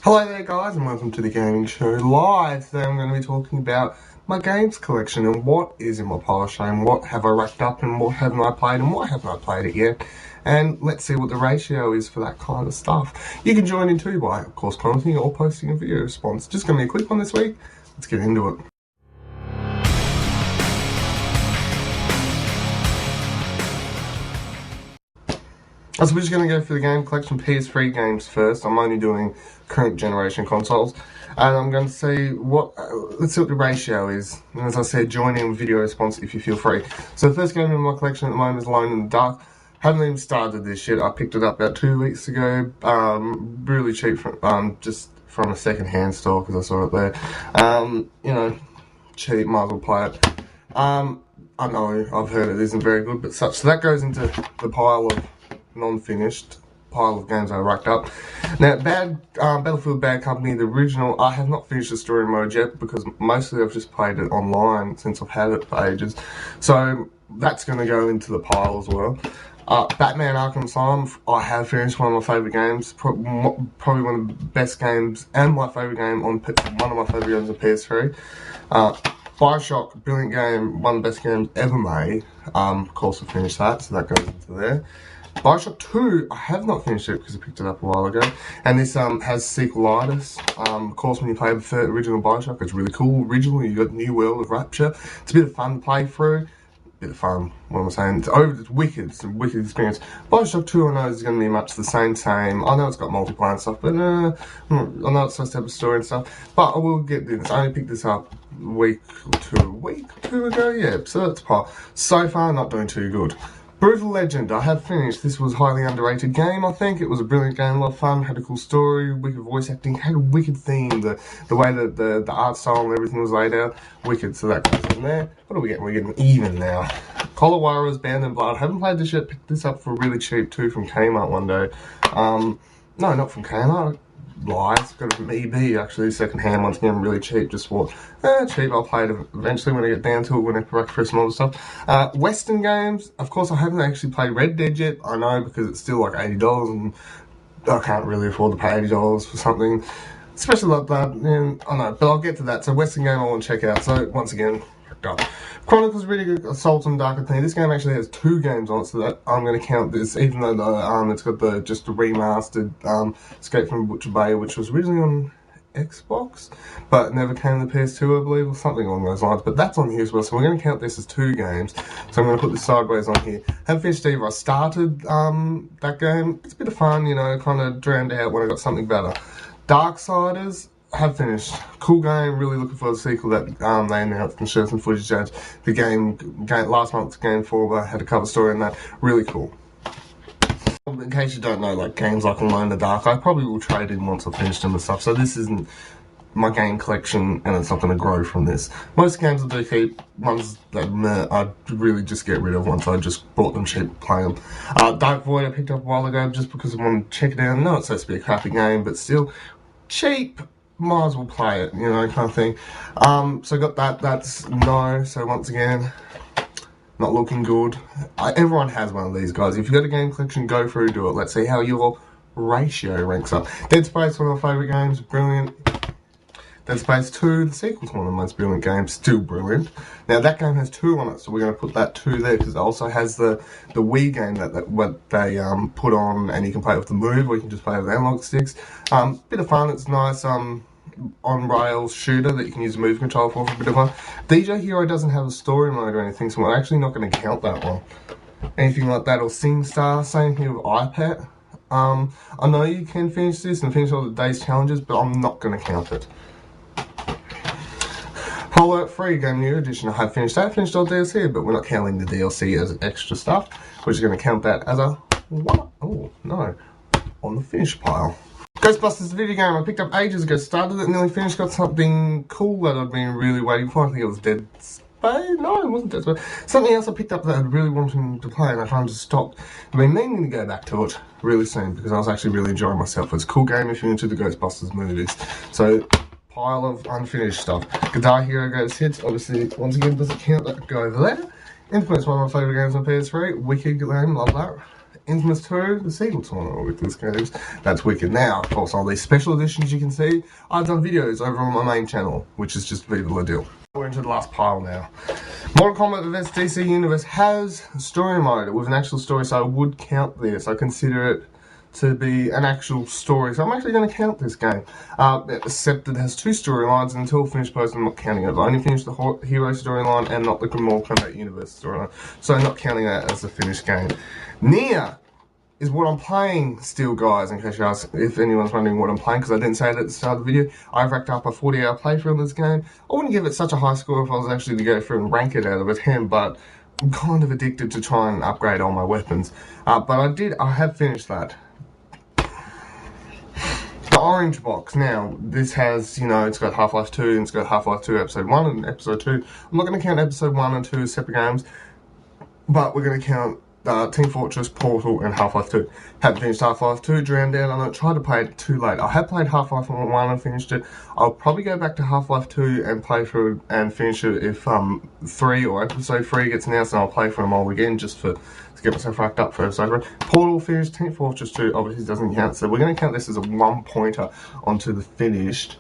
Hello there guys and welcome to the Gaming Show Live. Today I'm going to be talking about my games collection and what is in my pile of shame, what have I racked up and what haven't I played and what haven't I played it yet. And let's see what the ratio is for that kind of stuff. You can join in too by, of course, commenting or posting a video response. Just going to be a quick one this week. Let's get into it. So we're just going to go through the game collection, PS3 games first. I'm only doing current generation consoles. And I'm going to see let's see what the ratio is. And as I said, join in with video response if you feel free. So the first game in my collection at the moment is Alone in the Dark. Haven't even started this shit. I picked it up about 2 weeks ago. Really cheap just from a second-hand store because I saw it there. Cheap, might as well play it. I know, I've heard it isn't very good, but so that goes into the pile of non-finished pile of games I racked up. Now, Battlefield Bad Company, the original, I have not finished the story mode yet because mostly I've just played it online since I've had it for ages. So that's going to go into the pile as well. Batman Arkham Asylum, I have finished one of my favourite games, probably one of the best games and my favourite game on one of my favourite games on PS3. Bioshock, brilliant game, one of the best games ever made. Of course I finished that, so that goes into there. Bioshock 2, I have not finished it because I picked it up a while ago, and this has sequelitis. Of course, when you play the original Bioshock, it's really cool. Originally, you got New World of Rapture. It's a bit of fun to play through. Bit of fun, what am I saying? It's wicked. It's a wicked experience. Bioshock 2, I know is going to be much the same. I know it's got multiplayer and stuff, but I know it's supposed to have a story and stuff. But I will get this. I only picked this up a week or two ago. Yeah, so that's part. So far, not doing too good. Brutal Legend, I have finished. This was a highly underrated game, I think. It was a brilliant game, a lot of fun, had a cool story, wicked voice acting, had a wicked theme, the way that the art style and everything was laid out, wicked, so that goes in there. What are we getting? We're getting even now. Call of Juarez, Band and Blood, haven't played this yet, picked this up for really cheap too from Kmart one day. No, not from Kmart. Lies, got it from EB actually, second hand, once again, really cheap, just bought, cheap, I'll play it eventually when I get down to it, when I crack for some other stuff. Western games, of course I haven't actually played Red Dead yet, I know, because it's still like $80 and I can't really afford to pay $80 for something, especially like that, and I know, but I'll get to that. So Western game I want to check out, so once again, go. Chronicles really good. Assault on Dark Athena. This game actually has 2 games on it, so that I'm going to count this, even though it's got just the remastered Escape from Butcher Bay, which was originally on Xbox, but never came to the PS2, I believe, or something along those lines. But that's on here as well, so we're going to count this as 2 games. So I'm going to put this sideways on here. Haven't finished either. I started that game. It's a bit of fun, kind of drowned out when I got something better. Darksiders. Have finished. Cool game, really looking for the sequel that they announced and showed some footage at the game last month's Game 4, had a cover story in that. Really cool. In case you don't know, like games like Alone in the Dark, I probably will trade in once I've finished them and stuff, so this isn't my game collection and it's not going to grow from this. Most games I do keep, ones that I really just get rid of once I just bought them cheap, play them. Dark Void I picked up a while ago just because I wanted to check it out. I know it's supposed to be a crappy game, but still cheap. Might as well play it, kind of thing. So got that, that's no, so once again, not looking good. Everyone has one of these, guys. If you've got a game collection, go through, do it. Let's see how your ratio ranks up. Dead Space, one of my favourite games, brilliant. Dead Space 2, the sequel's one of the most brilliant games, still brilliant. Now that game has 2 on it, so we're going to put that 2 there, because it also has the Wii game that what they put on, and you can play it with the Move, or you can just play it with analog sticks. Bit of fun, it's nice, on-rails shooter that you can use move control for a bit of fun. DJ Hero doesn't have a story mode or anything, so we're actually not going to count that one. Anything like that, or SingStar, same here with iPad. I know you can finish this and finish all the day's challenges, but I'm not going to count it. Hollow Knight Free Game New Edition, I have finished that, finished all DLC, but we're not counting the DLC as extra stuff. We're just going to count that as a what? Oh, no, on the finish pile. Ghostbusters, the video game I picked up ages ago, started it, nearly finished, got something cool that I'd been really waiting for. I think it was Dead Space. No, it wasn't Dead Space. Something else I picked up that I really wanted to play, and I kind of just stopped. I've been meaning to go back to it really soon because I was actually really enjoying myself. It's a cool game if you're into the Ghostbusters movies. So, pile of unfinished stuff. Guitar Hero Greatest Hits, obviously, once again, doesn't count, that go over there. Infamous, one of my favourite games on PS3. Wicked game, love that. Infamous 2, the sequel tournament with this games. That's wicked. Now, of course, all these special editions you can see, I've done videos over on my main channel, which is just Viva La Deal. We're into the last pile now. Mortal Kombat vs DC Universe has story mode with an actual story, so I would count this. I consider it to be an actual story, so I'm actually going to count this game. Except it has two storylines, and until finished post, I'm not counting it. I only finished the hero storyline and not the Mortal Kombat Universe storyline, so I'm not counting that as a finished game. Nier is what I'm playing still, guys, in case you ask if anyone's wondering what I'm playing, because I didn't say it at the start of the video. I've racked up a 40-hour playthrough on this game. I wouldn't give it such a high score if I was actually to go through and rank it out of a 10, but I'm kind of addicted to try and upgrade all my weapons. But I have finished that. The orange box, now, this has, it's got Half-Life 2 and it's got Half-Life 2 Episode 1 and Episode 2. I'm not going to count Episode 1 and 2 as separate games, but we're going to count Team Fortress, Portal, and Half-Life 2. Haven't finished Half-Life 2, drowned out, and I tried to play it too late. I have played Half-Life 1 and finished it. I'll probably go back to Half-Life 2 and play through and finish it if 3 or Episode 3 gets announced, and I'll play through them all again just to get myself racked up for Episode 3. Portal finished, Team Fortress 2 obviously doesn't count, so we're going to count this as a 1 pointer onto the finished.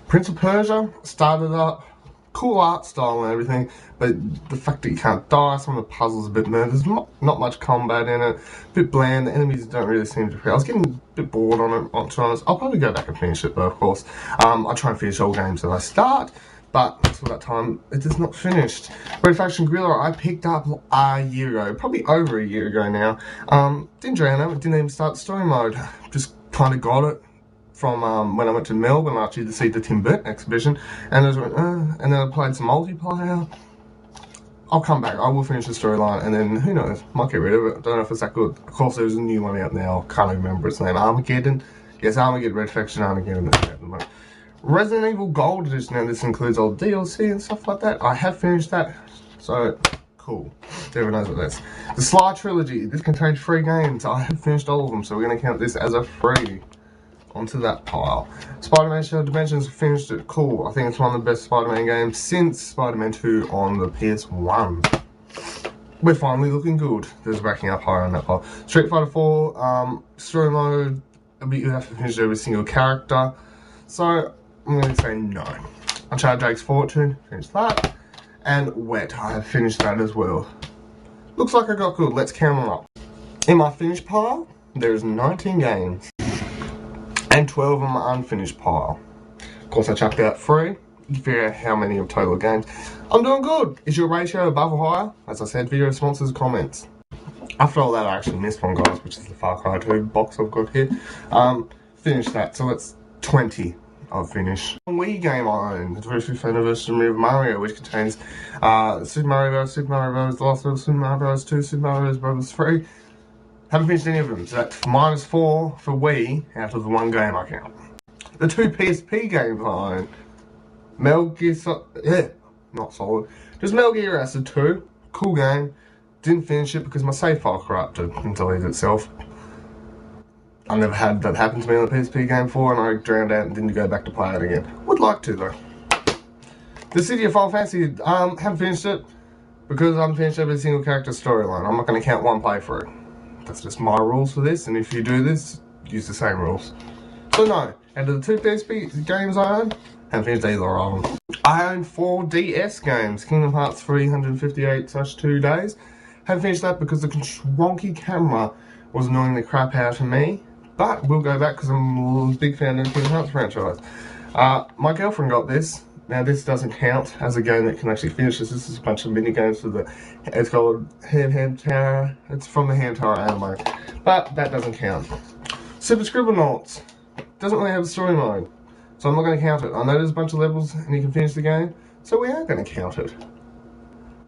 Prince of Persia started up. Cool art style and everything, but the fact that you can't die, some of the puzzles are a bit mad. There's not much combat in it, a bit bland. The enemies don't really seem to. I was getting a bit bored on it, to be honest. I'll probably go back and finish it though, of course. I try and finish all games that I start, but for that time, it is not finished. Red Faction Guerrilla, I picked up a year ago, probably over a year ago now. Didn't drown out, didn't even start the story mode. Just kind of got it from when I went to Melbourne actually to see the Tim Burton exhibition, and I just went, and then I played some multiplayer. I'll come back, I will finish the storyline, and then who knows, might get rid of it. Don't know if it's that good. Of course, there's a new one out now, can't remember its name. Armageddon? Yes, Armageddon, Red Faction Armageddon. Resident Evil Gold Edition, now this includes all DLC and stuff like that. I have finished that, so cool. Everyone knows what that's. The Sly Trilogy, this contains 3 games. I have finished all of them, so we're going to count this as a free. Onto that pile. Spider-Man Shattered Dimensions, finished it. Cool. I think it's one of the best Spider-Man games since Spider-Man 2 on the PS1. We're finally looking good. There's backing up higher on that pile. Street Fighter 4, story mode, you have to finish every single character. So, I'm going to say no. Uncharted Drake's Fortune, finished that. And Wet, I have finished that as well. Looks like I got good. Let's count them up. In my finished pile, there's 19 games. And 12 of them are unfinished pile. Of course, I chucked out 3. You figure out how many of total games. I'm doing good. Is your ratio above or higher? As I said, video sponsors, comments. After all that, I actually missed one, guys, which is the Far Cry 2 box I've got here. Finished that, so it's 20 I've finished. A Wii game I own, the 25th anniversary of Mario, which contains Super Mario Bros., Super Mario Bros., The Last of Us, Super Mario Bros. 2, Super Mario Bros. 3. Haven't finished any of them, so that's -4 for Wii out of the 1 game I count. The 2 PSP games I own. Metal Gear not Solid. Just Metal Gear Acid 2, cool game. Didn't finish it because my save file corrupted and deleted itself. I never had that happen to me on the PSP game before, and I drowned out and didn't go back to play it again. Would like to though. The City of Final Fantasy, haven't finished it because I haven't finished every single character storyline. I'm not going to count 1 playthrough. That's just my rules for this, and if you do this, use the same rules. So no, out of the 2 PSP games I own, haven't finished either of them. I own 4 DS games, Kingdom Hearts 358/2 days. Haven't finished that because the wonky camera was annoying the crap out of me, but we'll go back because I'm a big fan of the Kingdom Hearts franchise. My girlfriend got this. Now this doesn't count as a game that can actually finish this. This is a bunch of mini games for the. It's called Hamtaro. It's from the Hamtaro anime, but that doesn't count. Super Scribblenauts doesn't really have a story mode, so I'm not going to count it. I know there's a bunch of levels and you can finish the game, so we are going to count it.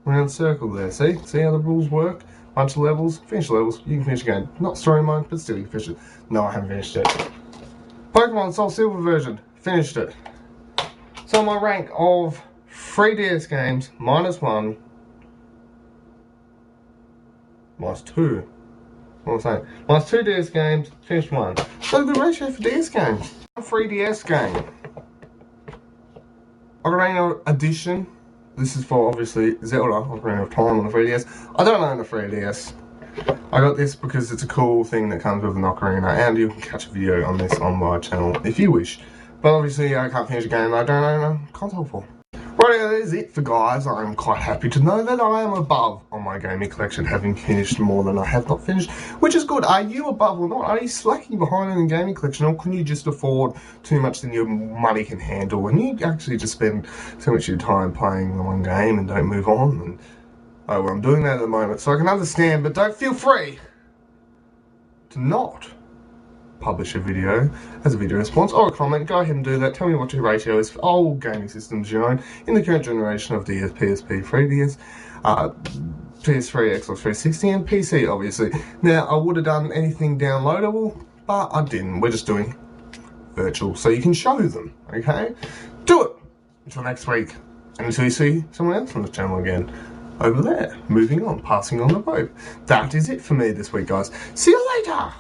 Round circle there. See how the rules work? Bunch of levels, finish levels. You can finish the game. Not story mode, but still you can finish it. No, I haven't finished it. Pokemon Soul Silver version, finished it. So my rank of 3 DS games, -1, -2. What am I saying? -2 DS games, finished 1. So the ratio for DS games. 3 DS game. Ocarina Edition. This is for obviously Zelda, Ocarina of Time on the 3DS. I don't own a 3DS. I got this because it's a cool thing that comes with an Ocarina, and you can catch a video on this on my channel if you wish. But obviously I can't finish a game I don't own a console for. Right, that is it for guys. I'm quite happy to know that I am above on my gaming collection, having finished more than I have not finished, which is good. Are you above or not? Are you slacking behind in the gaming collection, or can you just afford too much than your money can handle, and you actually just spend so much of your time playing the one game and don't move on? And oh, well, I'm doing that at the moment, so I can understand, but don't feel free to not publish a video as a video response or a comment. Go ahead and do that. Tell me what your ratio is for all gaming systems you own in the current generation of DS, PSP, 3DS, PS3, Xbox 360, and PC, obviously. Now, I would have done anything downloadable, but I didn't. We're just doing virtual, so you can show them, okay? Do it! Until next week, and until you see someone else on the channel again. Over there, moving on, passing on the rope. That is it for me this week, guys. See you later!